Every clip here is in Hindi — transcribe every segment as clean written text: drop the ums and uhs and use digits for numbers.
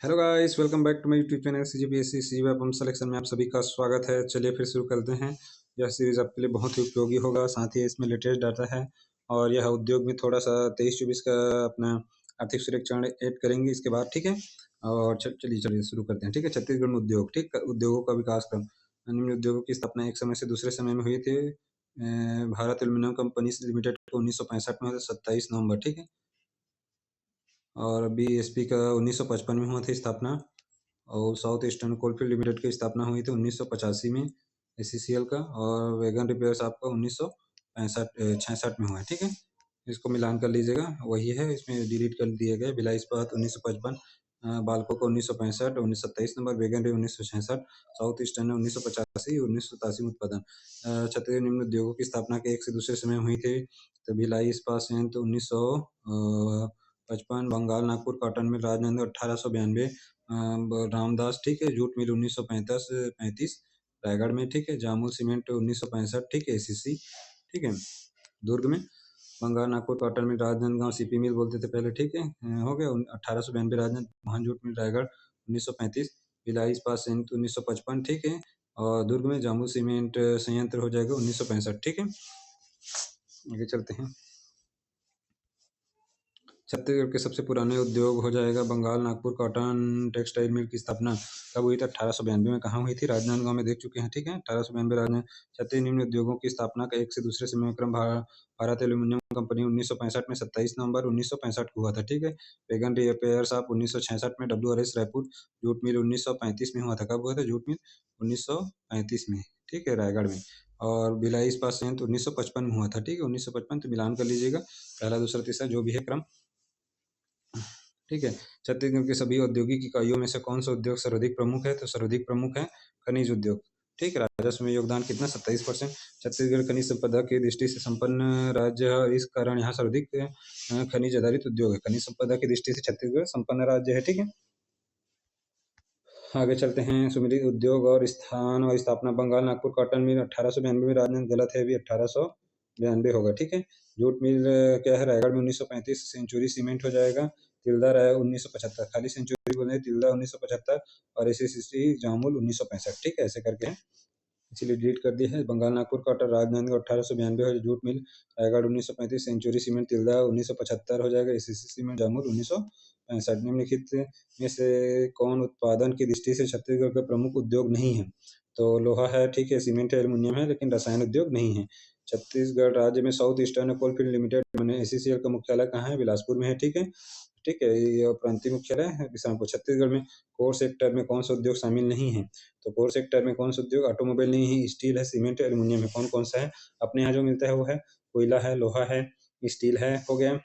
Hello guys, welcome back to my YouTube channel CGPSC सी वेब हम सिलेक्शन में आप सभी का स्वागत है। चलिए फिर शुरू करते हैं। यह सीरीज आपके लिए बहुत ही उपयोगी होगा, साथ ही इसमें लेटेस्ट डाटा है और यह उद्योग में थोड़ा सा 23-24 का अपना आर्थिक सर्वेक्षण ऐड करेंगे इसके बाद, ठीक है। और चलिए चलिए शुरू करते हैं, ठीक है। छत्तीसगढ़ में उद्योग, ठीक, उद्योगों का विकास क्रम। निम्न उद्योगों की स्थापना एक समय से दूसरे समय में हुई थी। भारत एल्यूमिनियम कंपनी लिमिटेड को 1965 में 27 नवंबर, ठीक है। और बीएसपी का 1955 में हुआ था स्थापना। और साउथ ईस्टर्न कोलफील्ड लिमिटेड की स्थापना हुई थी 1985 में एससीसीएल का। और वैगन रिपेयर्स आपका 1965 में हुआ है, ठीक है। इसको मिलान कर लीजिएगा, वही है, इसमें डिलीट कर दिए गए। भिलाई इस्पात 1955, बालको को 1965, 27 नंबर, वैगन रे 1966, साउथ ईस्टर्न 1985, 1987 में उत्पादन। छत्तीसगढ़ निम्न उद्योगों की स्थापना के एक से दूसरे समय हुई थी। तो भिलाई इस्पात संयंत्र 1955, बंगाल नागपुर कॉटन मिल राजनंद 1892, रामदास, ठीक है, जूट मिल 1935 रायगढ़ में, ठीक है। जामुल सीमेंट 1965, ठीक है, एसीसी, ठीक है, दुर्ग में। Bengal Nagpur cotton mill Rajnandgaon CP mill बोलते थे पहले, ठीक है, हो गया। 1892 राजनांद महान जूट मिल रायगढ़ 1935, भिलाई इस्पात संयंत्र 1955, ठीक है। और दुर्ग में जामुल सीमेंट संयंत्र हो जाएगा 1965, ठीक है। आगे चलते हैं। छत्तीसगढ़ के सबसे पुराने उद्योग हो जाएगा Bengal Nagpur cotton textile mill की स्थापना कब हुई थी? 1892 में। कहाँ हुई थी? राजनांदगांव में, देख चुके हैं, ठीक है। 1892 राजनांद। छत्तीस निम्न उद्योगों की स्थापना का एक से दूसरे समय क्रम भारत एल्यूमिनियम कंपनी 1965 में 27 नवंबर 1965 को हुआ था, ठीक है। वैगन रिपेयर्स आप 1966 में, WRS रायपुर। जूट मिल 1935 में हुआ था। कब हुआ था जूट मिल? 1935 में, ठीक है, रायगढ़ में। और भिलाई इस्पात संयंत्र 1955 में हुआ था, ठीक है, 1955। तो मिलान कर लीजिएगा, पहला दूसरा तीसरा जो भी है क्रम, ठीक है। छत्तीसगढ़ के सभी औद्योगिक इकाइयों में से कौन सा उद्योग सर्वाधिक प्रमुख है? तो सर्वाधिक प्रमुख है खनिज उद्योग, ठीक है। राजस्व में योगदान कितना? 27%। छत्तीसगढ़ खनिज संपदा की दृष्टि से संपन्न राज्य है, इस कारण यहाँ सर्वाधिक खनिज आधारित उद्योग है। खनिज संपदा की दृष्टि से छत्तीसगढ़ संपन्न राज्य है, ठीक है। आगे चलते हैं। सुमिलित उद्योग और स्थान और स्थापना। बंगाल नागपुर कॉटन मिल 1892 में राजनांद, गलत है, अभी 1892 होगा, ठीक है। जूट मिल क्या है? रायगढ़ में 1935। सेंचुरी सीमेंट हो जाएगा, तिल्दा राय 1975, खाली सेंचुरी बोले, तिल्दा 1975। और एसएससी जामुल 1965, ठीक है, ऐसे करके है, इसीलिए डिलीट कर दिया है। बंगाल नागपुर कॉटन राजनांदगांव 1892 हो, jute mill Raigarh 1935, century cement Tilda 1975 हो जाएगा, एसएससी सीमेंट जामुल 1965। निम्नलिखित में से कौन उत्पादन की दृष्टि से छत्तीसगढ़ का प्रमुख उद्योग नहीं है? तो लोहा है, ठीक है, सीमेंट है, एल्यूमिनियम है, लेकिन रसायन उद्योग नहीं है। छत्तीसगढ़ राज्य में साउथ ईस्टर्न कोलफील्ड लिमिटेड मैंने एसीसीएल का मुख्यालय कहाँ है? बिलासपुर में है, ठीक है, ठीक है। ये प्रांतीय मुख्यालय है बिशनपुर। छत्तीसगढ़ में कोर सेक्टर में कौन सा उद्योग शामिल नहीं है? तो कोर सेक्टर में कौन सा उद्योग? ऑटोमोबाइल नहीं है, स्टील है, सीमेंट है, एल्यूमिनियम है। कौन कौन सा है? अपने यहाँ जो मिलता है वो है कोयला है, लोहा है, स्टील है, हो गया।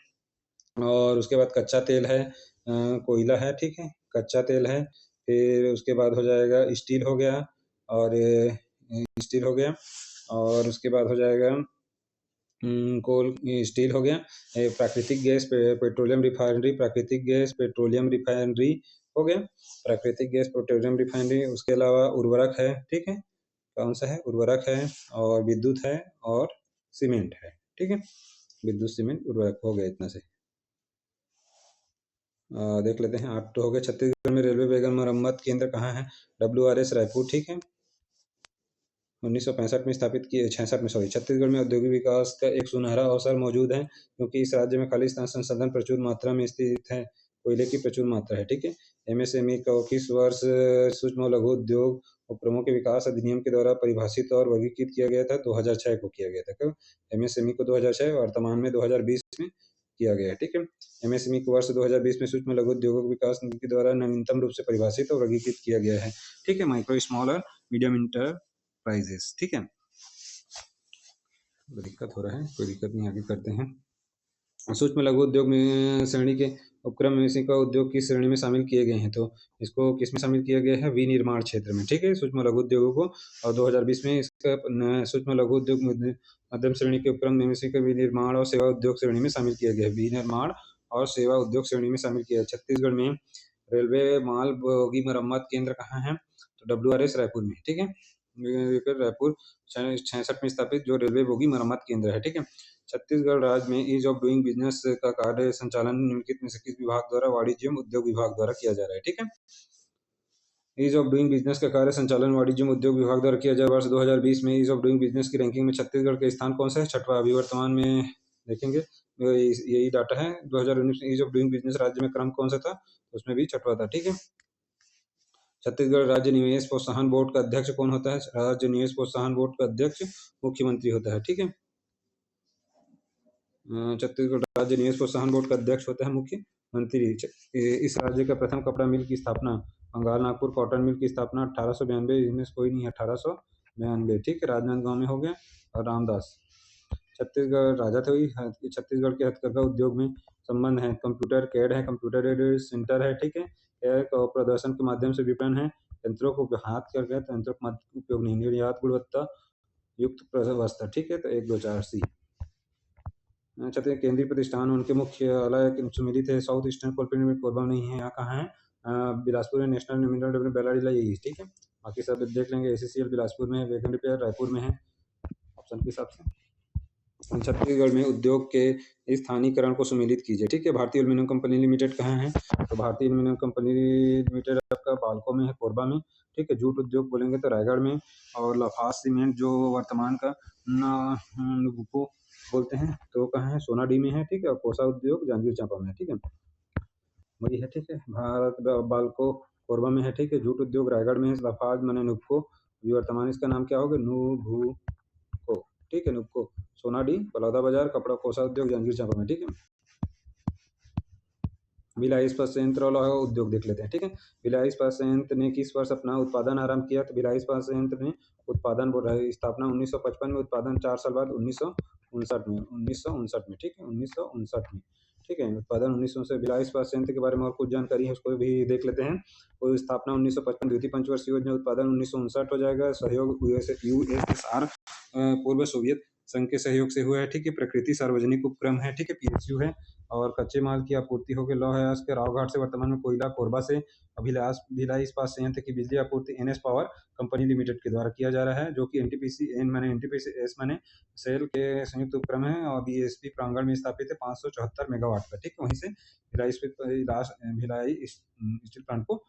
और उसके बाद कच्चा तेल है, कोयला है, ठीक है, कच्चा तेल है। फिर उसके बाद हो जाएगा स्टील हो गया, और स्टील हो गया। और उसके बाद हो जाएगा कोल, स्टील हो गया। प्राकृतिक गैस, पेट्रोलियम रिफाइनरी, प्राकृतिक गैस पेट्रोलियम रिफाइनरी हो गया, प्राकृतिक गैस पेट्रोलियम रिफाइनरी। उसके अलावा उर्वरक है, ठीक है, कौन सा है? उर्वरक है, और विद्युत है, और सीमेंट है, ठीक है। विद्युत, सीमेंट, उर्वरक हो गया, इतना से। देख लेते हैं, 8 तो हो गए। छत्तीसगढ़ में रेलवे वैगन मरम्मत केंद्र कहाँ है? WRS रायपुर, ठीक है, 1965 में स्थापित किए, 66 में, सॉरी। छत्तीसगढ़ में औद्योगिक विकास का एक सुनहरा अवसर मौजूद है, क्योंकि इस राज्य में खालिस्तान संसाधन प्रचुर मात्रा में स्थित है, कोयले की प्रचुर मात्रा है, ठीक है। एमएसएमई का किस वर्ष सूक्ष्म और लघु उद्योग उपक्रमों के विकास अधिनियम के द्वारा परिभाषित और वर्गीकृत किया गया था? 2006 को किया गया था। कब? एमएसएमई को 2006, वर्तमान में 2020 में किया गया है, ठीक है। एमएसएमई को वर्ष 2020 में सूक्ष्म लघु उद्योगों के विकास निधि के द्वारा नवीनतम रूप से परिभाषित और वर्गीकृत किया गया है, ठीक है। माइक्रो, स्मॉल और मीडियम इंटरप्राइजेस, ठीक है। दिक्कत हो रहा है, कोई दिक्कत नहीं, आगे करते हैं। सूक्ष्म लघु उद्योग में श्रेणी के उपक्रम में इसी का उद्योग की श्रेणी में शामिल किए गए हैं। तो इसको किस में शामिल किया गया है? विनिर्माण क्षेत्र में, ठीक है, सूक्ष्म लघु उद्योगों को। और 2020 में इसका सूक्ष्म लघु उद्योग मध्यम श्रेणी के उपक्रम में इसी का विनिर्माण और सेवा उद्योग श्रेणी में शामिल किया गया है। विनिर्माण और सेवा उद्योग श्रेणी में शामिल किया है। छत्तीसगढ़ में रेलवे माल बोगी मरम्मत केंद्र कहाँ है? तो WRS रायपुर में, ठीक है, रायपुर 66 में स्थापित जो रेलवे बोगी मरम्मत केंद्र है, ठीक है। छत्तीसगढ़ राज्य में ईज ऑफ डूइंग बिजनेस का कार्य संचालन निम्नलिखित में से किस विभाग द्वारा वाणिज्य एवं उद्योग विभाग द्वारा किया जा रहा है, ठीक है। ईज ऑफ डूइंग बिजनेस का कार्य संचालन वाणिज्य एवं उद्योग विभाग द्वारा किया जाए। वर्ष 2020 में ईज ऑफ डूइंग बिजनेस की रैंकिंग में छत्तीसगढ़ का स्थान कौन सा है? छठवां। अभी वर्तमान में देखेंगे यही डाटा है। 2019 में ईज ऑफ डूइंग बिजनेस राज्य में क्रम कौन सा था? उसमें भी छठवां था, ठीक है। छत्तीसगढ़ राज्य निवेश प्रोत्साहन बोर्ड का अध्यक्ष कौन होता है? राज्य निवेश प्रोत्साहन बोर्ड का अध्यक्ष मुख्यमंत्री होता है, ठीक है। छत्तीसगढ़ राज्य निवेश प्रोत्साहन बोर्ड का अध्यक्ष होता है मुख्यमंत्री। इस राज्य का प्रथम कपड़ा मिल की स्थापना बंगाल नागपुर कॉटन मिल की स्थापना 1892, इसमें कोई नहीं है, 1892, ठीक है। राजनांदगांव में हो गया। और रामदास। छत्तीसगढ़ राजा थे वही। छत्तीसगढ़ के हथकरघा उद्योग में संबंध है। कंप्यूटर कैड है, कंप्यूटर एडेड सेंटर है, ठीक है। एक प्रदर्शन के माध्यम से विपणन है। यंत्रों को हाथ कर गए तो यंत्रों का उपयोग नहीं। निर्यात गुणवत्ता युक्त व्यवस्था, ठीक है। तो 1 2 4 सी। छत्तीसगढ़ केंद्रीय प्रतिष्ठान उनके मुख्यालय सुमिलित है। साउथ ईस्टर्न कोलफील्ड में कोरबा नहीं है। यहाँ कहाँ है? बिलासपुर है। नेशनल मिनरल डेवलपमेंट बेलाडीला यही, ठीक है। बाकी सब देख लेंगे। एसीसीएल बिलासपुर में है। वेगन रिपेयर रायपुर में है ऑप्शन के हिसाब से। छत्तीसगढ़ में उद्योग के स्थानीयकरण को सुमिलित कीजिए, ठीक है। भारतीय एल्यूमिनियम कंपनी लिमिटेड कहाँ है? तो भारतीय एल्यूमिनियम कंपनी लिमिटेड आपका बालको में है, कोरबा में, ठीक है। जूट उद्योग बोलेंगे तो रायगढ़ में। और लाफार्ज सीमेंट जो वर्तमान का नुबको बोलते हैं तो कहाँ है? सोनाडी में है, ठीक है। और कोसा उद्योग जांजगीर चांपा में है, ठीक है। वही है, ठीक है। भारत बालको कोरबा में है, ठीक है। जूट उद्योग रायगढ़ में है। लाफार्ज मैंने नुबको, वर्तमान इसका नाम क्या होगा? नुबको, ठीक है। नुबको सोनाडी बलौदाबाजार, कपड़ा कोसा उद्योग जांजगीर चांपा में, ठीक है। भिलाई इस्पात संयंत्र और उद्योग देख लेते हैं, ठीक है। भिलाई इस्पात संयंत्र ने किस वर्ष अपना उत्पादन आरंभ किया? तो भिलाई इस्पात संयंत्र ने उत्पादन स्थापना 1955 में, उत्पादन 4 साल बाद 1959 में, ठीक है। 1959 में, ठीक है। उत्पादन 1900 से। भिलाई इस्पात संयंत्र के बारे में और कुछ जानकारी है, उसको भी देख लेते हैं। और स्थापना 1955, द्वितीय पंचवर्षीय योजना, उत्पादन 1959 हो जाएगा। सहयोग यूएसएसआर पूर्व सोवियत संघ के सहयोग से हुआ है, ठीक है। प्रकृति सार्वजनिक उपक्रम है, ठीक है। पीएसयू है। और कच्चे माल की आपूर्ति हो गई लौह अयस्क के रावघाट से। वर्तमान में कोयला कोरबा से। भिलाई इस्पात संयंत्र की बिजली आपूर्ति एनएस पावर कंपनी लिमिटेड के द्वारा किया जा रहा है, जो कि एनटीपीसी मैंने सेल के संयुक्त उपक्रम है। और बीएसपी प्रांगण में स्थापित है 574 मेगावाट का, ठीक है। वहीं से भिलाई स्टील प्लांट को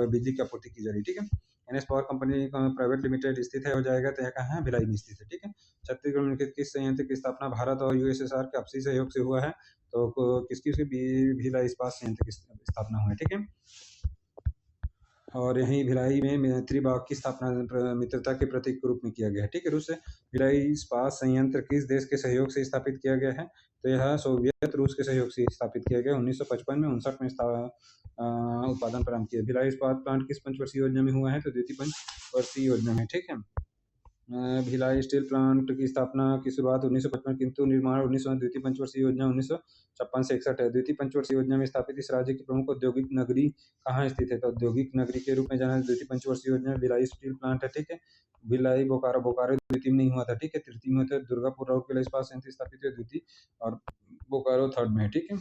बिजली की आपूर्ति की जा रही है, ठीक है। NS power company private limited स्थित है, हो जाएगा तो यह कहाँ है? भिलाई में स्थित है, ठीक है। छत्तीसगढ़ में किस संयंत्र की स्थापना भारत और यूएसएसआर के आपसी सहयोग से हुआ है? तो किसकी भिलाई इस्पात संयंत्र की स्थापना हुई है, ठीक है। और यहीं भिलाई में मैत्री बाग की स्थापना मित्रता के प्रतीक के रूप में किया गया है, ठीक है। रूस से भिलाई इस्पात संयंत्र किस देश के सहयोग से स्थापित किया गया है? तो यह सोवियत रूस के सहयोग से स्थापित किया गया। 1955 में 59 में उत्पादन प्रारंभ किया। भिलाई इस्पात प्लांट किस पंचवर्षीय योजना में हुआ है? तो द्वितीय पंचवर्षीय योजना में, ठीक है। भिलाई स्टील प्लांट की स्थापना की शुरुआत 1955, किंतु निर्माण 1900। द्वितीय पंचवर्षीय योजना 1956 से 61 है। द्वितीय पंचवर्षीय योजना में स्थापित इस राज्य की प्रमुख औद्योगिक नगरी कहाँ स्थित है? तो औद्योगिक नगरी के रूप में जाना द्वितीय पंचवर्षीय योजना भिलाई स्टील प्लांट है, ठीक है। भिलाई बोकारो द्वितीय में नहीं हुआ था, ठीक है। तृतीय में था दुर्गापुर राउरकेला इस्पात संयंत्र स्थापित है द्वितीय, और बोकारो थर्ड में है, ठीक है।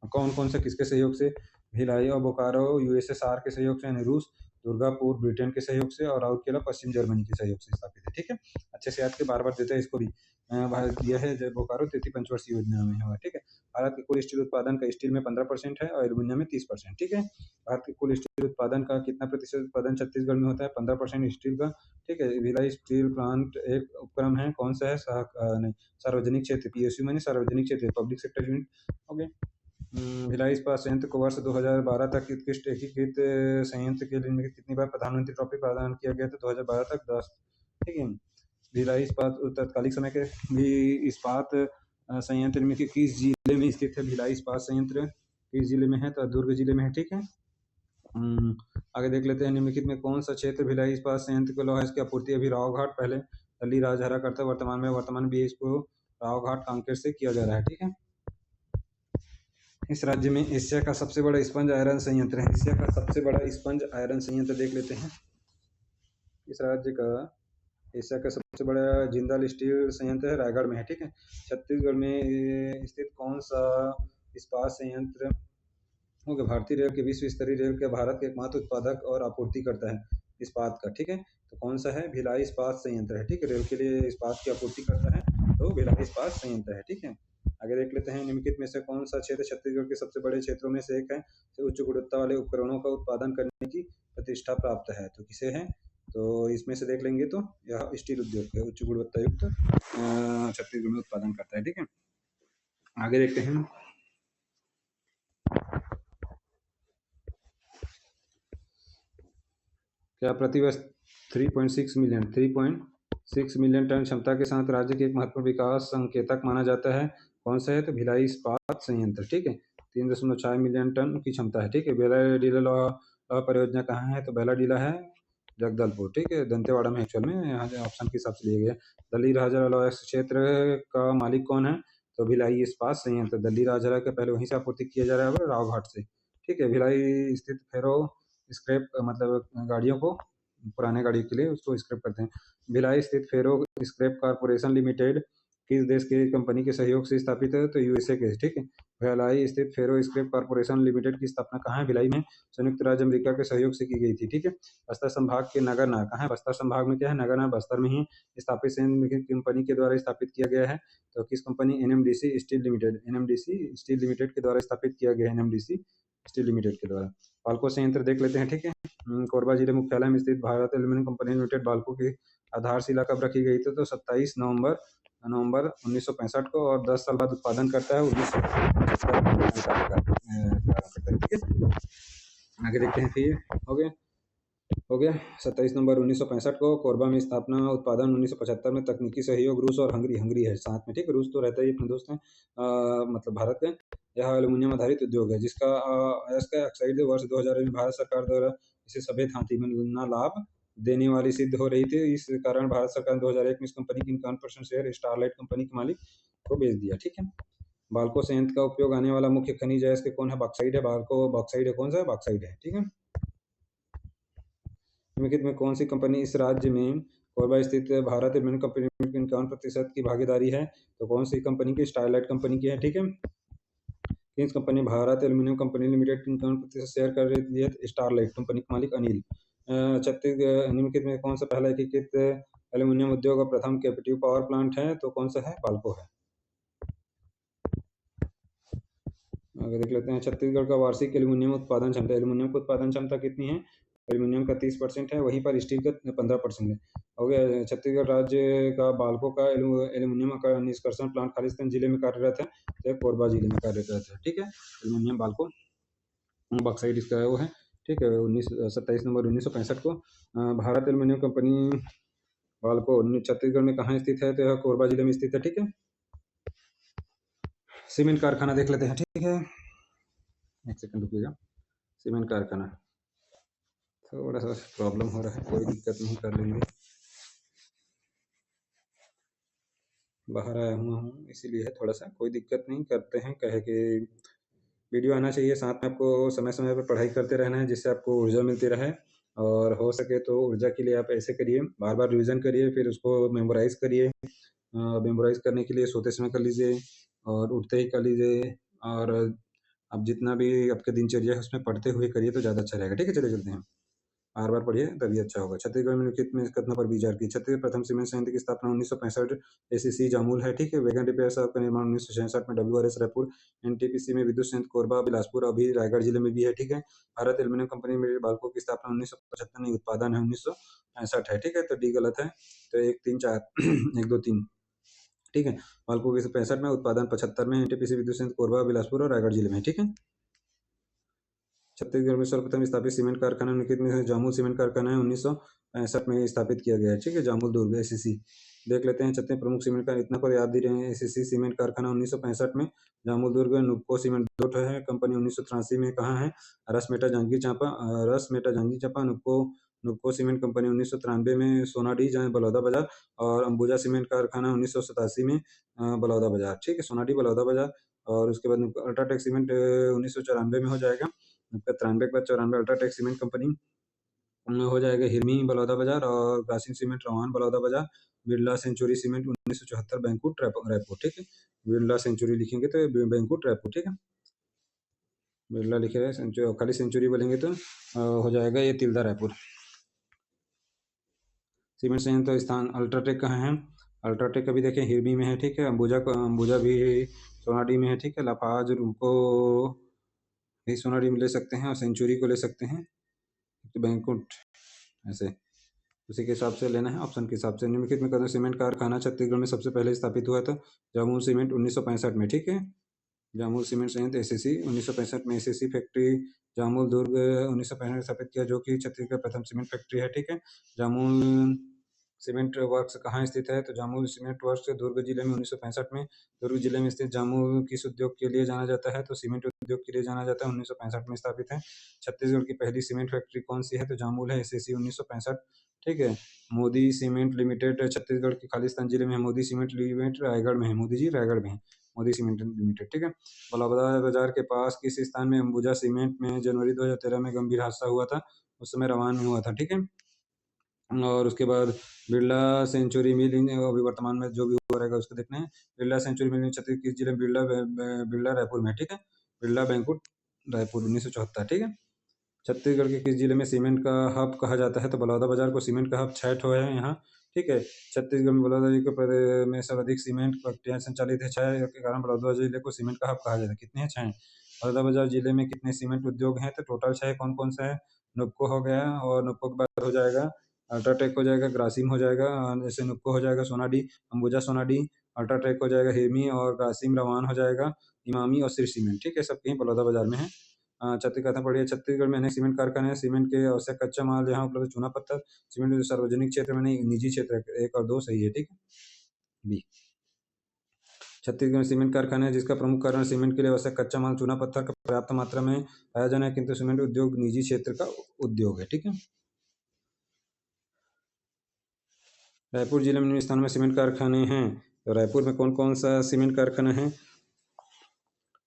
कौन कौन से किसके सहयोग से? भिलाई और बोकारो यूएसएसआर के सहयोग से, यानी रूस, दुर्गापुर ब्रिटेन के सहयोग से, और राउरकेला पश्चिम जर्मनी के सहयोग से स्थापित है, ठीक है। अच्छे से याद के बार बार देते हैं इसको भी। यह है जय बोकारो तृतीय पंचवर्षीय योजना में हुआ, ठीक है। भारत के कुल स्टील उत्पादन का स्टील में 15% है और एल्यूमिनियम में 30%, ठीक है। भारत के कुल स्टील उत्पादन का कितना प्रतिशत उत्पादन छत्तीसगढ़ में होता है? 15% स्टील का, ठीक है। भिलाई स्टील प्लांट एक उपक्रम है, कौन सा है? सार्वजनिक क्षेत्र, पीएसयू मैंने सार्वजनिक क्षेत्र, public sector unit, okay. Bhilai इस्पात संयंत्र को वर्ष 2012 तक उत्कृष्ट एकीकृत संयंत्र के लिए कितनी बार प्रधानमंत्री ट्रॉफी प्रदान किया गया था? 2012 तक 10, ठीक है। भिलाई इस्पात तत्कालिक समय के भी इस्पात संयंत्र में किस जिले में स्थित है? भिलाई इस्पात संयंत्र किस जिले में है? तो दुर्ग जिले में है, ठीक है। आगे देख लेते हैं निम्नलिखित में कौन सा क्षेत्र भिलाई इस्पात संयंत्र को लोहा की आपूर्ति अभी रावघाट, पहले दिल्ली राजहरा करता, वर्तमान भी इसको रावघाट कांकेर से किया जा रहा है, ठीक है। इस राज्य में एशिया का सबसे बड़ा स्पंज आयरन संयंत्र है। एशिया का सबसे बड़ा स्पंज आयरन संयंत्र देख लेते हैं। इस राज्य का एशिया का सबसे बड़ा जिंदाल स्टील संयंत्र है, रायगढ़ में है, ठीक है। छत्तीसगढ़ में स्थित कौन सा इस्पात संयंत्र होगा? भारतीय रेल के विश्व स्तरीय रेल के भारत के एकमात्र उत्पादक और आपूर्ति करता है इस्पात का, ठीक है। तो कौन सा है? भिलाई इस्पात संयंत्र है, ठीक है। रेल के लिए इस्पात की आपूर्ति करता है। तो भिलाई इस्पात संयंत्र है, ठीक है। आगे देख लेते हैं, निम्नलिखित में से कौन सा क्षेत्र छत्तीसगढ़ के सबसे बड़े क्षेत्रों में से एक है, तो उच्च गुणवत्ता वाले उपकरणों का उत्पादन करने की प्रतिष्ठा प्राप्त है, तो किसे है, तो इसमें से देख लेंगे तो यह स्टील उद्योग है, उच्च गुणवत्ता युक्त छत्तीसगढ़ में उत्पादन करता है, ठीक है। आगे देखते हैं, क्या प्रतिवर्ष 3.6 मिलियन टन क्षमता के साथ राज्य के एक महत्वपूर्ण विकास संकेतक माना जाता है, कौन सा है, तो भिलाई इस्पात संयंत्र, ठीक है। 3.4 मिलियन टन की क्षमता है, ठीक है। बेला डीला लौह परियोजना कहाँ है, तो बेला डीला है जगदलपुर, ठीक है, दंतेवाड़ा में एक्चुअल में, यहाँ ऑप्शन के हिसाब से लिए गए। दल्ली राजहरा लौह क्षेत्र का मालिक कौन है, तो भिलाई इस्पात संयंत्र, दल्ली राजहरा के पहले वहीं से आपूर्ति किया जा रहा है रावघाट से, ठीक है। भिलाई स्थित फेरो स्क्रैप मतलब गाड़ियों को, पुराने गाड़ी के लिए उसको स्क्रैप करते हैं। भिलाई स्थित फेरो स्क्रैप कॉर्पोरेशन लिमिटेड किस देश की कंपनी के सहयोग से स्थापित है, तो यूएसए के, ठीक है। भिलाई स्थित फेरो स्क्रैप कॉर्पोरेशन लिमिटेड की स्थापना कहाँ है, भिलाई में, संयुक्त राज्य अमेरिका के सहयोग से की गई थी, ठीक है। बस्तर संभाग के नगरनार कहाँ है, बस्तर संभाग में क्या है, नगरनार बस्तर में ही स्थापित कंपनी के द्वारा स्थापित किया गया है, तो किस company, NMDC steel limited, NMDC steel limited के द्वारा स्थापित किया गया है, एनएमडीसी स्टील लिमिटेड के द्वारा। पाल्को संयंत्र देख लेते हैं, ठीक है। कोरबा जिले मुख्यालय में स्थित Bharat aluminium company limited Balco की आधारशिला कब रखी गई थी, तो 27 नवंबर 1965 को, और 10 साल बाद उत्पादन करता है 1975, ठीक है। आगे देखते हैं, फिर हो गया 27 नवंबर 1965 को कोरबा में स्थापना, उत्पादन 1975 में, तकनीकी सहयोग रूस और हंगरी है साथ में, ठीक है। रूस तो रहता ही अपने दोस्त हैं, मतलब भारत के। यह एल्यूमिनियम आधारित उद्योग है जिसका अयस्क ऑक्साइड वर्ष 2000 में भारत सरकार द्वारा इसे सफेद हाथी में ना लाभ देने वाली सिद्ध हो रही थी। इस कारण भारत सरकार 2001 में इस कंपनी की 51% शेयर स्टारलाइट कंपनी के मालिक को बेच दिया, ठीक है। बाल्को संयंत्र का उपयोग आने वाला मुख्य खनिज है, इसके कौन है, बॉक्साइट है, बाल्को बॉक्साइट है, कौन सा है, बॉक्साइट है, ठीक है। निम्नलिखित में कौन सी कंपनी इस राज्य में कोरबा स्थित भारत एल्यूमिनियम कंपनी में 51% की भागीदारी है, तो कौन सी कंपनी की, स्टारलाइट कंपनी की है, ठीक है। किस company Bharat aluminium company limited 51% share कर रही है, स्टारलाइट कंपनी के मालिक अनिल। छत्तीसगढ़ निम्नलिखित में कौन सा पहला एकीकृत एल्यूमिनियम उद्योग और प्रथम कैपेटिव पावर प्लांट है, तो कौन सा है, बाल्को है। आगे देख लेते हैं, छत्तीसगढ़ का वार्षिक एल्यूमिनियम उत्पादन क्षमता, एल्यूमिनियम की उत्पादन क्षमता कितनी है, एल्यूमिनियम का 30% है, वहीं पर स्टील का 15% है। हो गया, छत्तीसगढ़ राज्य का बाल्को का एल्यूमिनियम का निष्कर्षण प्लांट खालिस्तान जिले में कार्यरत है, तो कोरबा जिले में कार्यरत है, ठीक है। एल्यूमिनियम बाल्को बॉक्साइट इसका है वो है, ठीक है। 27 नवंबर 1965 को भारत एल्यूमिनियम कंपनी बाल्को छत्तीसगढ़ में कहाँ स्थित है, तो यह कोरबा जिले में स्थित है, ठीक है। सीमेंट कारखाना देख लेते हैं, ठीक है, एक सेकंड रुकिएगा। सीमेंट कारखाना थोड़ा सा प्रॉब्लम हो रहा है, कोई दिक्कत नहीं, कर लेंगे। बाहर आया हुआ हूँ इसीलिए है, थोड़ा सा कोई दिक्कत नहीं, करते हैं, कहे कि वीडियो आना चाहिए साथ में, आपको समय समय पर पढ़ाई करते रहना है जिससे आपको ऊर्जा मिलती रहे, और हो सके तो ऊर्जा के लिए आप ऐसे करिए, बार बार रिविजन करिए, फिर उसको मेमोराइज करिए। मेमोराइज करने के लिए सोते समय कर लीजिए और उठते ही कर लीजिए, और आप जितना भी आपके दिनचर्या है उसमें पढ़ते हुए करिए तो ज़्यादा अच्छा रहेगा, ठीक है। चलिए चलते हैं, बार बार पढ़िए तभी अच्छा होगा। छत्तीसगढ़ में निम्नलिखित में कथनों पर विचार की, छत्तीसगढ़ प्रथम सीमेंट संयंत्र की स्थापना 1965 एसीसी जामुल है, ठीक है। वैगन रिपेयर शॉप का निर्माण 1966 में डब्ल्यूआरएस रायपुर, एनटीपीसी में विद्युत संयंत्र कोरबा बिलासपुर अभी रायगढ़ जिले में भी है, ठीक है। भारत एल्यूमिनियम कंपनी में बाल्को की स्थापना 1975 में, उत्पादन है 1965 है, ठीक है। तो डी गलत है, तो 1 3 4 1 2 3, ठीक है। बाल्को की 65 में, उत्पादन 75 में, एनटीपीसी विद्युत संयंत्र कोरबा बिलासपुर और रायगढ़ जिले में, ठीक है। छत्तीसगढ़ में सर्वप्रथम स्थापित सीमेंट कारखाना निम्नलिखित में से जामुल सीमेंट कारखाना है, 1965 में स्थापित किया गया है, ठीक है। जामुल दुर्ग एसीसी देख लेते हैं, छत्तीसगढ़ प्रमुख सीमेंट का इतना पर याद दे रहे हैं, एसीसी सीमेंट कारखाना 1965 में, जामुल दुर्ग, नुपको सीमेंट दो है कंपनी 1983 में, कहाँ है, रसमेटा जांजगीर चांपा, नुपको सीमेंट कंपनी 1993 में, सोनाडी जहाँ बलौदा बाजार, और अंबुजा सीमेंट कारखाना 1987 में, बलौदा बाजार, ठीक है, सोनाडी बलौदा बाजार। और उसके बाद अल्ट्राटेक सीमेंट 1994 में हो जाएगा, 93 के बाद 94 अल्ट्राटेक सीमेंट कंपनी हो जाएगा, हिरमी बलौदा बाजार, और Grasim cement Rohan Baloda Bazar, Birla century cement 1974 Baikunth Raipur, ठीक है। बिरला सेंचुरी लिखेंगे तो बैंकुट रायपुर, ठीक है। बिरला लिखे रहे, खाली सेंचुरी बोलेंगे तो हो जाएगा ये तिल्दा रायपुर। सीमेंट संयंत्र स्थान अल्ट्राटेक कहाँ है, अल्ट्राटेक अभी देखें हिरबी में है, ठीक है। अंबुजा भी सोनाडी में है, ठीक है। लाफाज रूको भी सोनाडी में ले सकते हैं और सेंचुरी को ले सकते हैं, तो बैंकुट ऐसे उसी के हिसाब से लेना है ऑप्शन के हिसाब से। निम्नलिखित में कौन सा सीमेंट कारखाना छत्तीसगढ़ में सबसे पहले स्थापित हुआ था? जामुल सीमेंट 1965 में, ठीक है। जामुल सीमेंट संयंत्र एसीसी 1965 में, एसीसी फैक्ट्री जामुल दुर्ग 1965 में स्थापित किया, जो कि छत्तीसगढ़ प्रथम सीमेंट फैक्ट्री है, ठीक है। जामुल सीमेंट वर्क्स कहाँ स्थित है? तो जामुल सीमेंट वर्क्स दुर्ग जिले में 1965 में दुर्ग जिले में स्थित। जामुल किस उद्योग के लिए जाना जाता है? तो सीमेंट उद्योग के लिए जाना जाता है, 1965 में स्थापित है। छत्तीसगढ़ की पहली सीमेंट फैक्ट्री कौन सी है? तो जामुल है, एसीसी 1965, ठीक है। मोदी सीमेंट लिमिटेड छत्तीसगढ़ के खालिस्तान जिले में है। मोदी सीमेंट लिमिटेड रायगढ़ में है, मोदी जी रायगढ़ में है, मोदी सीमेंट लिमिटेड, ठीक है। बलौदा बाजार के पास किस स्थान में अंबुजा सीमेंट में जनवरी 2013 में गंभीर हादसा हुआ था? उस समय रवान में हुआ था, ठीक है। और उसके बाद बिरला सेंचुरी मिल अभी वर्तमान में जो भी हो रहेगा उसको देखना है। बिरला सेंचुरी मिल छत्तीसगढ़ किस जिले में? बिरला रायपुर में, ठीक है। बिरला बैंकुट रायपुर 1974, ठीक है। छत्तीसगढ़ के किस जिले में सीमेंट का हब कहा जाता है? तो बलौदा बाजार को सीमेंट का हब 6 ठो है यहाँ, ठीक है। छत्तीसगढ़ में बलौदा जिले में सर्वाधिक सीमेंट फैक्ट्रियाँ संचालित है, 6 के कारण बलौदा जिले को सीमेंट का हब कहा जाता है। कितने हैं? 6 हैं। बलौदा बाजार जिले में कितने सीमेंट उद्योग हैं? तो टोटल 6। कौन कौन सा है? नुपको हो गया, और नुपको के बाद हो जाएगा अल्ट्राटेक हो जाएगा, ग्रासिम हो जाएगा, जैसे नुपको हो जाएगा सोनाडी, अंबुजा सोनाडी, अल्ट्राटेक हो जाएगा हिरमी, और ग्रासिम रवान हो जाएगा इमामी और श्री सीमेंट, ठीक है। सब कहीं बलौदा बाजार में है। छत्तीसगढ़ पढ़िए छत्तीसगढ़ में अनेक सीमेंट कारखाने हैं। सीमेंट के आवश्यक कच्चा माल जहाँ उपलब्ध है, चूना पत्थर सीमेंट जो सार्वजनिक क्षेत्र में नहीं, निजी क्षेत्र है, 1 और 2 सही है, ठीक है। बी छत्तीसगढ़ में सीमेंट कारखाने हैं जिसका प्रमुख कारण सीमेंट के लिए आवश्यक कच्चा माल चूना पत्थर का पर्याप्त मात्रा में पाया जाना है, किंतु सीमेंट उद्योग निजी क्षेत्र का उद्योग है, ठीक है। रायपुर जिले में निम्न स्थानों में सीमेंट कारखाने हैं। तो रायपुर में कौन कौन सा सीमेंट कारखाना है?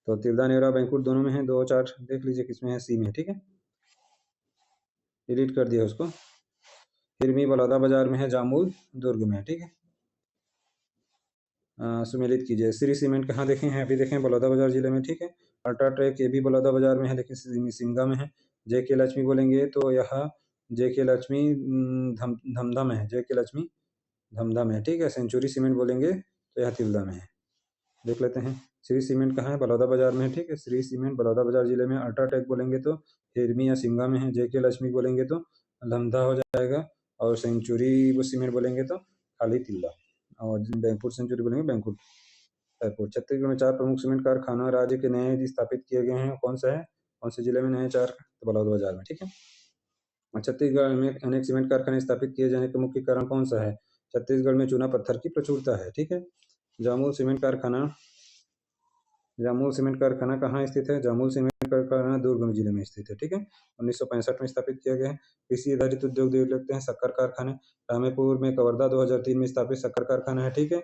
तो तिल्दा नेवरा बैंकुट दोनों में है, 2 और 4 देख लीजिए किसमें है, सी में, ठीक है। डिलीट कर दिया उसको। हिरमी बलौदा बाजार में है, जामुल दुर्ग में है, ठीक है। सुमेलित कीजिए। श्री सीमेंट कहाँ देखे हैं? अभी देखें बलौदा बाजार जिले में, ठीक है। अल्ट्राटेक ये भी बलौदा बाजार में है, लेकिन सिमगा में है। जेके लक्ष्मी बोलेंगे तो यह जेके लक्ष्मी धमधा में है, जेके लक्ष्मी धमधा में है, ठीक है। सेंचुरी सीमेंट बोलेंगे तो यह तिल्दा में है। देख लेते हैं श्री सीमेंट कहाँ है? बलौदा बाजार में है, ठीक है। श्री सीमेंट बलौदा बाजार जिले में। अल्ट्राटेक बोलेंगे तो हिरमी या सिमगा में है। जेके लक्ष्मी बोलेंगे तो धमधा हो जाएगा, और सेंचुरी वो सीमेंट बोलेंगे तो खाली तिल्दा, और बैंकुट सेंचुरी बोलेंगे बैंकुट रायपुर। छत्तीसगढ़ में 4 प्रमुख सीमेंट कारखाना राज्य के नए स्थापित किए गए हैं, कौन सा है? कौन से जिले में नए 4? तो बलौदा बाजार में, ठीक है। छत्तीसगढ़ में अनेक सीमेंट कारखाने स्थापित किए जाने का मुख्य कारण कौन सा है? छत्तीसगढ़ में चूना पत्थर की प्रचुरता है, ठीक है। जामुल सीमेंट कारखाना जामुल सीमेंट कारखाना कहाँ स्थित है? जामुल सीमेंट कारखाना दुर्ग जिले में स्थित है, ठीक है। 1965 में स्थापित किया गया है। कृषि आधारित उद्योग देख लेते हैं। शक्कर कारखाने रामेपुर में कवर्धा 2003 में स्थापित शक्कर कारखाना है, ठीक है।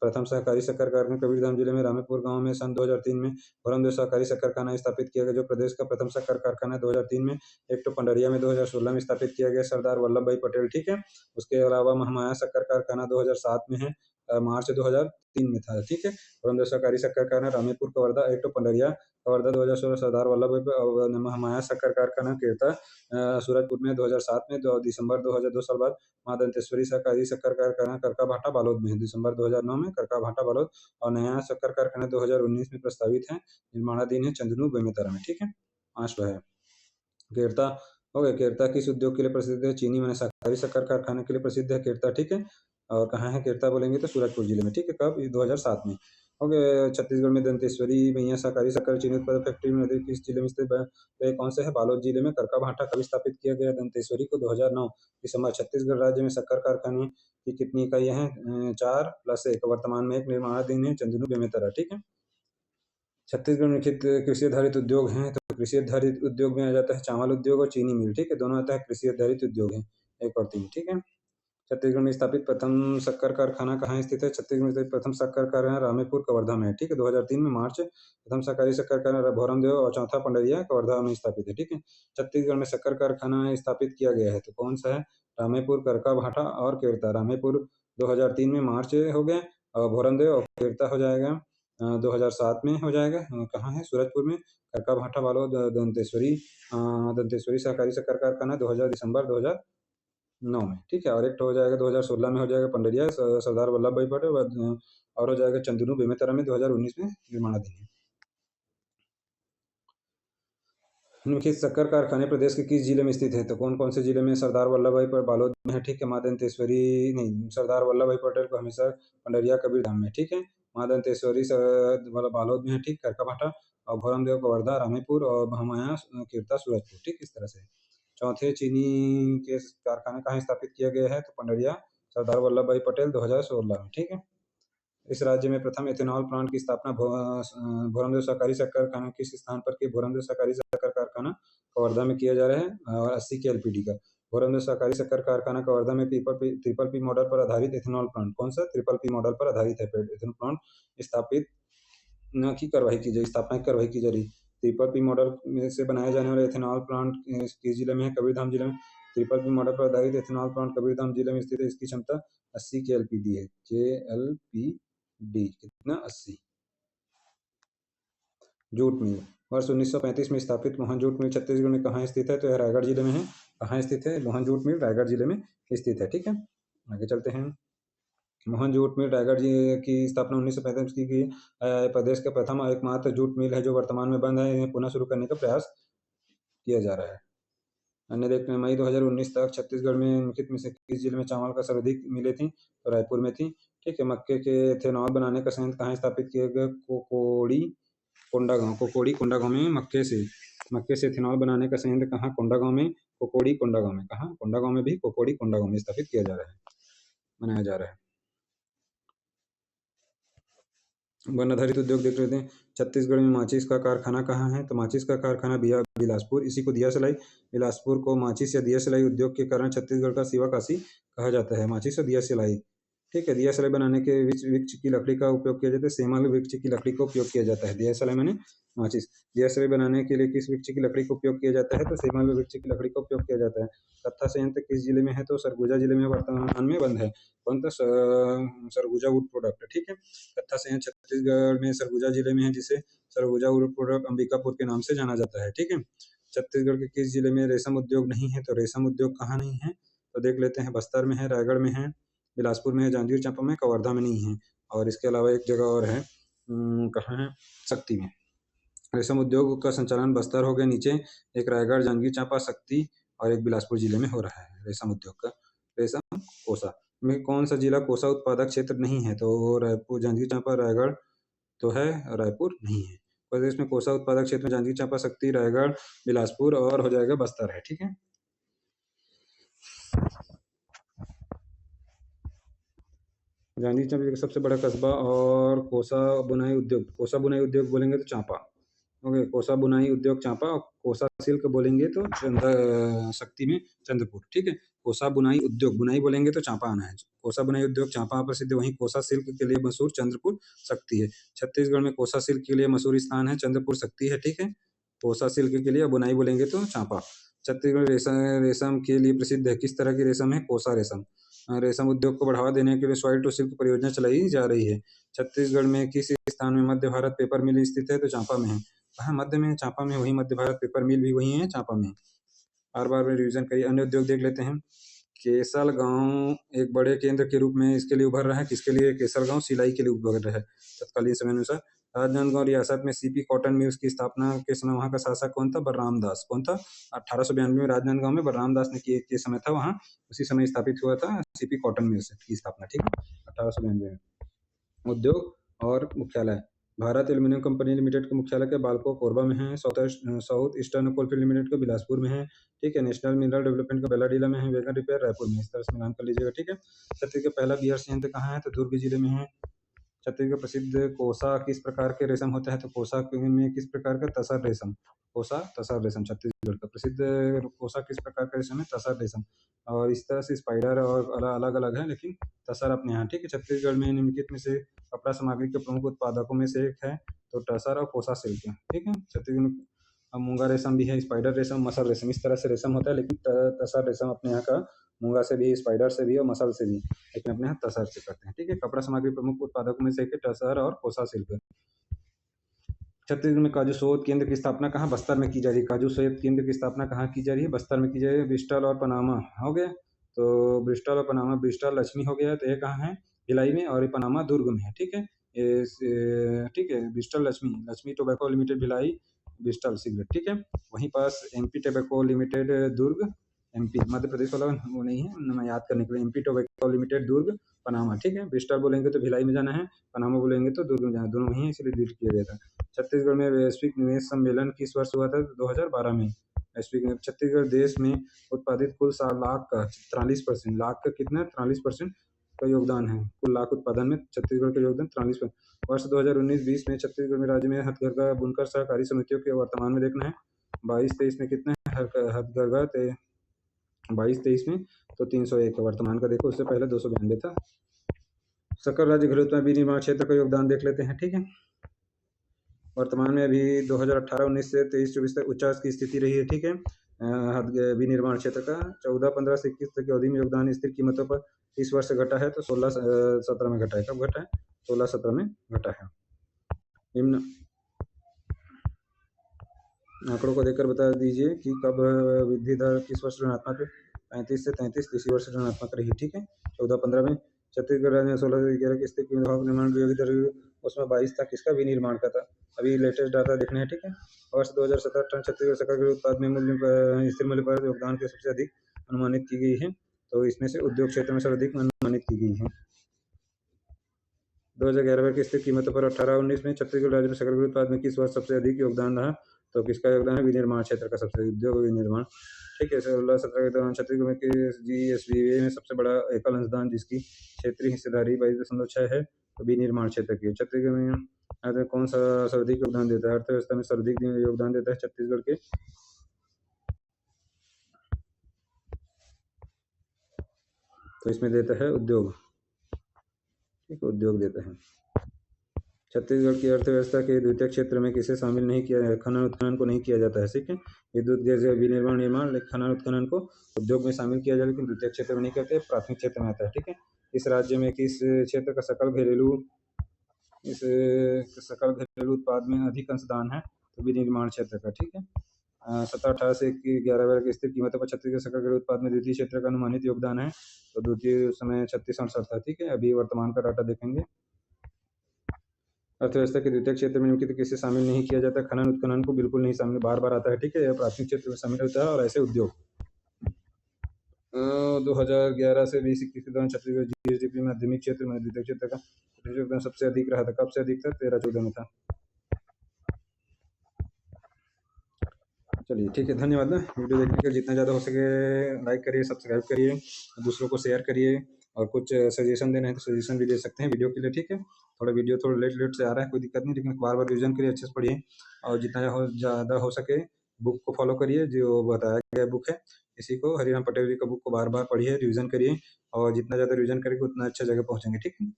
प्रथम सहकारी शक्कर कारखाना कबीरधाम जिले में रामेपुर गांव में सन 2003 में भोरमदेव सहकारी शक्कर कारखाना स्थापित किया गया, जो प्रदेश का प्रथम शक्कर कारखाना है। 2003 में एक तो पंडरिया में 2016 में स्थापित किया गया, सरदार वल्लभ भाई पटेल, ठीक है। उसके अलावा महामाया शक्कर कारखाना 2007 में है, मार्च 2003 में था, ठीक है। भोरमदेव सहकारी शक्कर कारखाना रामेपुर कवर्धा एक तो पंडरिया कवर्धा 2016, सरदार वल्लभ भाई महामाया शक्कर कारखाना केरता सूरजपुर में 2007 में, दिसंबर 2002 साल बाद माँ दंतेश्वरी सहकारी शक्कर कारखाना करका भाटा बालोद में है, दिसंबर 2009 में करका भाटा बालोद। और नया शक्कर कारखाना 2019 में प्रस्तावित है, निर्माणाधीन है, चंदनू बेमेतरा में, ठीक है। 5 है। केरता हो गया। केरता किस उद्योग के लिए प्रसिद्ध है? चीनी मैंने सहकारी शक्कर कारखाने के लिए प्रसिद्ध है केरता, ठीक है। और कहाँ है केरता बोलेंगे तो सूरजपुर जिले में, ठीक है। कब? 2007 में। हो गया। छत्तीसगढ़ में दंतेश्वरी मैया सहकारी शक्कर चीनी उत्पादक फैक्ट्री में किस जिले में स्थित है? तो ये कौन सा है? बालोद जिले में। करका भाटा कब स्थापित किया गया? दंतेश्वरी को 2009 दिसंबर। छत्तीसगढ़ राज्य में शक्कर कारखाने की कितनी इकाइयाँ हैं? 4 + 1, वर्तमान में एक निर्माणाधीन है, चंदनू बेमेतरा, ठीक है। छत्तीसगढ़ में मुख्यत कृषि आधारित उद्योग हैं, तो कृषि आधारित उद्योग में आ जाता है चावल उद्योग और चीनी मिल, ठीक है। दोनों आता है कृषि आधारित उद्योग है, 1 और 3, ठीक है। छत्तीसगढ़ में स्थापित प्रथम शक्कर कारखाना कहाँ स्थित है? छत्तीसगढ़ में स्थित प्रथम शक्कर कारखाना रामेपुर कवर्धा में है, ठीक है। 2003 में मार्च। प्रथम सहकारी शक्कर कारखाना भोरमदेव और चौथा पंडरिया कवर्धा में स्थापित है, ठीक है। छत्तीसगढ़ में शक्कर कारखाना स्थापित किया गया है, तो कौन सा है? रामेपुर, करका भाटा और केरता। रामेपुर 2003 में मार्च हो गया, और भोरमदेव और केरता हो जाएगा 2007 में हो जाएगा। कहाँ है? सूरजपुर में। करका भाटा बालोद दंतेश्वरी सहकारी शक्कर कारखाना 2000 दिसंबर 2000 9 में, ठीक है। और एक हो जाएगा 2016 में हो जाएगा पंडरिया सरदार वल्लभ भाई पटेल, और हो जाएगा चंदनू बेमेतरा में 2019 में निर्माणाधीन है। निम्नलिखित शक्कर कारखाने प्रदेश के किस जिले में स्थित है? तो कौन कौन से जिले में? सरदार वल्लभ भाई पर बालोद में है, ठीक है। माँ दंतेश्वरी नहीं, सरदार वल्लभ भाई पटेल को हमेशा पंडरिया कबीरधाम में, ठीक है। माँ दंतेश्वरी मतलब बालोद में है, ठीक, करकापाटा, और भोरम देव का वर्धा रामेपुर, और महामाया कीर्ता सूरजपुर, ठीक, इस तरह से। चौथे, चीनी के कारखाने कहाँ स्थापित किया गया है? तो पंडरिया सरदार वल्लभ भाई पटेल 2016 में, ठीक है। इस राज्य में प्रथम एथेनॉल प्लांट की स्थापना भोरमदेव सहकारी शक्कर कारखाना किस स्थान पर की? भोरमदेव सहकारी शक्कर कारखाना कवर्धा में किया जा रहा है, और 80 के एलपीडी का। भोरमदेव सहकारी शक्कर कारखाना कवर्धा में ट्रिपल पी मॉडल पर आधारित एथेनॉल प्लांट, कौन सा? ट्रिपल पी मॉडल पर आधारित है एथेनॉल प्लांट स्थापित न की कार्रवाई की जाए, स्थापना की कार्रवाई की जा रही। ट्रिपल पी मॉडल में से बनाया जाने वाला एथेनॉल प्लांट किस जिले में है? कबीरधाम जिले में। ट्रिपल पी मॉडल पर आधारित एथेनॉल प्लांट कबीरधाम जिले में स्थित है। इसकी क्षमता 80 के एलपीडी है। के एल पी डी कितना? 80। जूट मिल वर्ष 1935 में स्थापित मोहन जूट मिल छत्तीसगढ़ में कहाँ स्थित है? तो यह रायगढ़ जिले में है। कहाँ स्थित है मोहन जूट मिल? रायगढ़ जिले में स्थित है, ठीक है। आगे चलते हैं। मोहन जूट मिल रायगढ़ की स्थापना 1935 की गई। प्रदेश का प्रथम और एकमात्र जूट मिल है जो वर्तमान में बंद है। इन्हें पुनः शुरू करने का प्रयास किया जा रहा है। अन्य देखते हैं, मई 2019 तक छत्तीसगढ़ में निम्नलिखित में से किस जिले में चावल का सर्वाधिक मिलें थी? तो रायपुर में थी, ठीक है। मक्के के एथेनॉल बनाने का संयंत्र कहाँ स्थापित किया गया? कोकोड़ी कोंडागांव में। मक्के से एथेनॉल बनाने का संयंत्र कहाँ? कोंडागांव में। कोंडागांव में कहाँ? कोंडागांव में भी कोंडागांव में स्थापित किया जा रहा है, बनाया जा रहा है। वन आधारित उद्योग देख लेते हैं। छत्तीसगढ़ में माचिस का कारखाना कहाँ है? तो माचिस का कारखाना बिलासपुर, इसी को दिया सलाई बिलासपुर को माचिस या दिया सलाई उद्योग के कारण छत्तीसगढ़ का शिवा काशी कहा जाता है। माचिस और दिया सलाई, ठीक है। दिया सलाई बनाने के वृक्ष की लकड़ी का उपयोग किया जाता है। सेमल वृक्ष की लकड़ी का उपयोग किया जाता है। दिया सलाई मैंने माचिस। दिया सलाई बनाने के लिए किस वृक्ष की लकड़ी का उपयोग किया जाता है? तो सेमल वृक्ष की लकड़ी का उपयोग किया जाता है। कत्था संयंत्र किस जिले में है? तो सरगुजा जिले में वर्तमान में बंद है। कौन सा? सरगुजा वुड प्रोडक्ट, ठीक है। कत्था संयंत्र छत्तीसगढ़ में सरगुजा जिले में है, जिसे सरगुजा वुड प्रोडक्ट अंबिकापुर के नाम से जाना जाता है, ठीक है। छत्तीसगढ़ के किस जिले में रेशम उद्योग नहीं है? तो रेशम उद्योग कहाँ नहीं है? तो देख लेते हैं। बस्तर में है, रायगढ़ में है, बिलासपुर में है, जांजगीर चांपा में, कवर्धा में नहीं है। और इसके अलावा एक जगह और है, कहाँ है? शक्ति में। रेशम उद्योग का संचालन बस्तर हो गया नीचे, एक रायगढ़, जांजगीर चांपा, शक्ति, और एक बिलासपुर जिले में हो रहा है रेशम उद्योग का। रेशम कोसा में कौन सा जिला कोसा उत्पादक क्षेत्र नहीं है? तो रायपुर, जांजगीर चांपा, रायगढ़ तो है, रायपुर नहीं है। प्रदेश में कोसा उत्पादक क्षेत्र में जांजगीर चांपा, शक्ति, रायगढ़, बिलासपुर और हो जाएगा बस्तर है, ठीक है। जांजगीर चांपा का सबसे बड़ा कस्बा और कोसा बुनाई उद्योग बोलेंगे तो चांपा। ओके, कोसा बुनाई उद्योग चांपा, और कोसा सिल्क बोलेंगे तो शक्ति में चंद्रपुर, ठीक है। कोसा बुनाई उद्योग, बुनाई बोलेंगे तो चांपा आना है। कोसा बुनाई उद्योग चांपा प्रसिद्ध, वहीं कोसा सिल्क के लिए मशहूर चंद्रपुर शक्ति है। छत्तीसगढ़ में कोसा सिल्क के लिए मशहूर स्थान है चंद्रपुर शक्ति है, ठीक है। कोसा सिल्क के लिए बुनाई बोलेंगे तो चांपा। छत्तीसगढ़ रेशम के लिए प्रसिद्ध है। किस तरह की रेशम है? कोसा रेशम। रेशम उद्योग को बढ़ावा देने के लिए सॉइल टू सिल्क परियोजना चलाई जा रही है। छत्तीसगढ़ में किस स्थान में मध्य भारत पेपर मिल स्थित है? तो चांपा में है। कहाँ? मध्य में, चांपा में। वही मध्य भारत पेपर मिल भी वही है, चांपा में। बार बार में रिवीजन करिए। अन्य उद्योग देख लेते हैं। केसल गांव एक बड़े केंद्र के रूप में इसके लिए उभर रहा है। किसके लिए? केसल गांव सिलाई के लिए उभर रहा है तत्कालीन समय अनुसार। राजनांदगांव रियासत में सीपी कॉटन मिल्स की स्थापना के समय वहां का शासक कौन था? बलराम दास। कौन था? 1892 में राजनांदगांव में बलराम दास ने के समय था वहां, उसी समय स्थापित हुआ था सीपी कॉटन मिल्स की स्थापना, ठीक है, 1892 में। उद्योग और मुख्यालय। भारत एल्यूमिनियम कंपनी लिमिटेड का मुख्यालय के बालको कोरबा में है। साउथ ईस्टर्न कोलफील्ड लिमिटेड का बिलासपुर में है, ठीक है। नेशनल मिनरल डेवलपमेंट का बेलाडीला में है। वेगन रिपेयर रायपुर में। इस तरह से मिलान कर लीजिएगा, ठीक है। छत्तीसगढ़ का पहला बीयर संयंत्र कहाँ है? तो दुर्ग जिले में है। छत्तीसगढ़ प्रसिद्ध कोसा किस प्रकार के रेशम होता है? तो कोसा में किस प्रकार का? तसर रेशम। कोसा तसर रेशम छत्तीसगढ़ का प्रसिद्ध कोसा किस प्रकार का रेशम है? तसर रेशम। और इस तरह से स्पाइडर और अलग अलग है, लेकिन तसर अपने यहाँ, ठीक है। छत्तीसगढ़ में निम्नलिखित में से कपड़ा सामग्री के प्रमुख उत्पादकों में से एक है, तो टसर और कोसा सिल्क है, ठीक है। छत्तीसगढ़ में मूंगा रेशम भी है, स्पाइडर रेशम, मसल रेशम, इस तरह से रेशम होता है, लेकिन तसर रेशम अपने यहाँ का मूंगा से भी, स्पाइडर से भी और मसल से भी, लेकिन अपने यहाँ तसर से करते हैं, ठीक है। कपड़ा सामग्री प्रमुख उत्पादकों में से एक है टसर और कोसा सिल्क। छत्तीसगढ़ में काजू शोध केंद्र की स्थापना कहाँ? बस्तर में की जा रही है। काजू शोध केंद्र की स्थापना कहाँ की जा रही है? बस्तर में की जा रही है। ब्रिस्टल और पनामा हो गया। तो ब्रिस्टल और पनामा, ब्रिस्टल लक्ष्मी हो गया, तो ये कहाँ है, भिलाई में, और ये पनामा दुर्ग में है, ठीक है। ठीक है, Bristol Lakshmi, Lakshmi tobacco limited Bhilai, Bristol cigarette, ठीक है। वहीं पास एमपी टोबैको लिमिटेड दुर्ग, एमपी मध्य प्रदेश वाला वो नहीं है, मैं याद करने के लिए, एमपी टोबैको लिमिटेड दुर्ग पनामा, ठीक है। ब्रिस्टल बोलेंगे तो भिलाई में जाना है, पनामा बोलेंगे तो दुर्ग में जाना है, दोनों वहीं है, इसलिए डिलीट किया गया था। छत्तीसगढ़ में वैश्विक निवेश सम्मेलन किस वर्ष हुआ था? 2012 में। वैश्विक छत्तीसगढ़ देश में उत्पादित कुल लाख का 43%, लाख का कितना, 43% का योगदान है, कुल लाख उत्पादन में छत्तीसगढ़ का योगदान 43%। वर्ष 2019-20 में छत्तीसगढ़ में राज्य में हथकरघा बुनकर सहकारी समितियों के वर्तमान में देखना है 22-23 में कितने हथकरघा, 22-23 में तो 301 वर्तमान का देखो, उससे पहले 292 था। सकल राज्य घरेलू विनिर्माण क्षेत्र का योगदान देख लेते हैं, ठीक है। वर्तमान में अभी 2018-19 से 23-24 तक उच्चास की स्थिति रही है, ठीक है। विनिर्माण क्षेत्र का 14-15 से 21 तक की अवधि में योगदान स्थिर कीमतों पर इस वर्ष घटा है, तो 16-17 में घटा है। कब घटा है? 16-17 में घटा है। निम्न आंकड़ों को देखकर बता दीजिए कि कब वृद्धि दर किस वर्ष ऋणात्मक 35 से 33 इसी वर्ष ऋणात्मक रही, ठीक है। 14-15 में छत्तीसगढ़ राज्य में 16-11 की स्थिति में निर्माण दर उसमें 22 था, किसका, विनिर्माण का था। अभी लेटेस्ट डाटा देखना है, ठीक है। वर्ष 2017-18 छत्तीसगढ़ सकल घरेलू उत्पाद में मूल्य स्थिर मूल्य पर योगदान की सबसे अधिक अनुमानित की गई है, तो इसमें से उद्योग क्षेत्र में सर्वाधिक अनुमानित की गई है। 2011 की स्थिर कीमतों पर 18-19 में छत्तीसगढ़ राज्य में सकल घरेलू उत्पाद में किस वर्ष सबसे अधिक योगदान रहा, तो किसका योगदान है, विनिर्माण क्षेत्र का सबसे, उद्योग विनिर्माण, ठीक है। 16-17 के दौरान छत्तीसगढ़ में जीएसवीए में सबसे बड़ा एकल अंशदान जिसकी क्षेत्रीय हिस्सेदारी 22.6 है, तो विनिर्माण क्षेत्र की। छत्तीसगढ़ में कौन सा सर्वाधिक योगदान देता है, अर्थव्यवस्था में सर्वाधिक योगदान देता है छत्तीसगढ़ के, तो इसमें देता है उद्योग, ठीक, उद्योग देता है। छत्तीसगढ़ की अर्थव्यवस्था के द्वितीय क्षेत्र में किसे शामिल नहीं किया, खनन उत्खनन को नहीं किया जाता है, ठीक है। विद्युत गैस विनिर्माण निर्माण, खनन उत्खनन को उद्योग में शामिल किया जाए, लेकिन द्वितीय क्षेत्र में नहीं करते, प्राथमिक क्षेत्र में आता है, ठीक है। इस राज्य में किस क्षेत्र का सकल घरेलू उत्पाद में अधिक अंशदान है, तो विनिर्माण क्षेत्र का, ठीक है। 17-18 से 11 की स्थिर कीमतों पर छत्तीसगढ़ सकल घरेलू उत्पाद में द्वितीय क्षेत्र का अनुमानित योगदान है, तो द्वितीय उस समय 36-68 था, ठीक है। अभी वर्तमान का डाटा देखेंगे। अर्थव्यवस्था के द्वितीय क्षेत्र में निम्नलिखित किसे शामिल नहीं किया जाता, खनन उत्खनन को बिल्कुल नहीं शामिल, बार बार आता है, ठीक है। यह प्राथमिक क्षेत्र में शामिल होता है, और ऐसे उद्योग 2011 से 2021 के दौरान छत्तीसगढ़ जीएसडीपी माध्यमिक क्षेत्र में द्वितीय क्षेत्र का योगदान सबसे अधिक रहा था। कब से अधिक था? 13-14 में था। चलिए ठीक है, धन्यवाद ना वीडियो देखने के, जितना ज़्यादा हो सके लाइक करिए, सब्सक्राइब करिए, दूसरों को शेयर करिए, और कुछ सजेशन देना है तो सजेशन भी दे सकते हैं वीडियो के लिए, ठीक है। थोड़ा वीडियो थोड़ा लेट से आ रहा है, कोई दिक्कत नहीं, लेकिन बार बार रिविजन करिए, अच्छे से पढ़िए, और जितना ज़्यादा हो सके बुक को फॉलो करिए, जो बताया गया बुक है, इसी को हरिराम पटेल जी का बुक को बार बार पढ़िए, रिविजन करिए, और जितना ज़्यादा रिविजन करेंगे उतना अच्छा जगह पहुँचेंगे, ठीक है।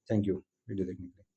थैंक यू वीडियो देखने के लिए।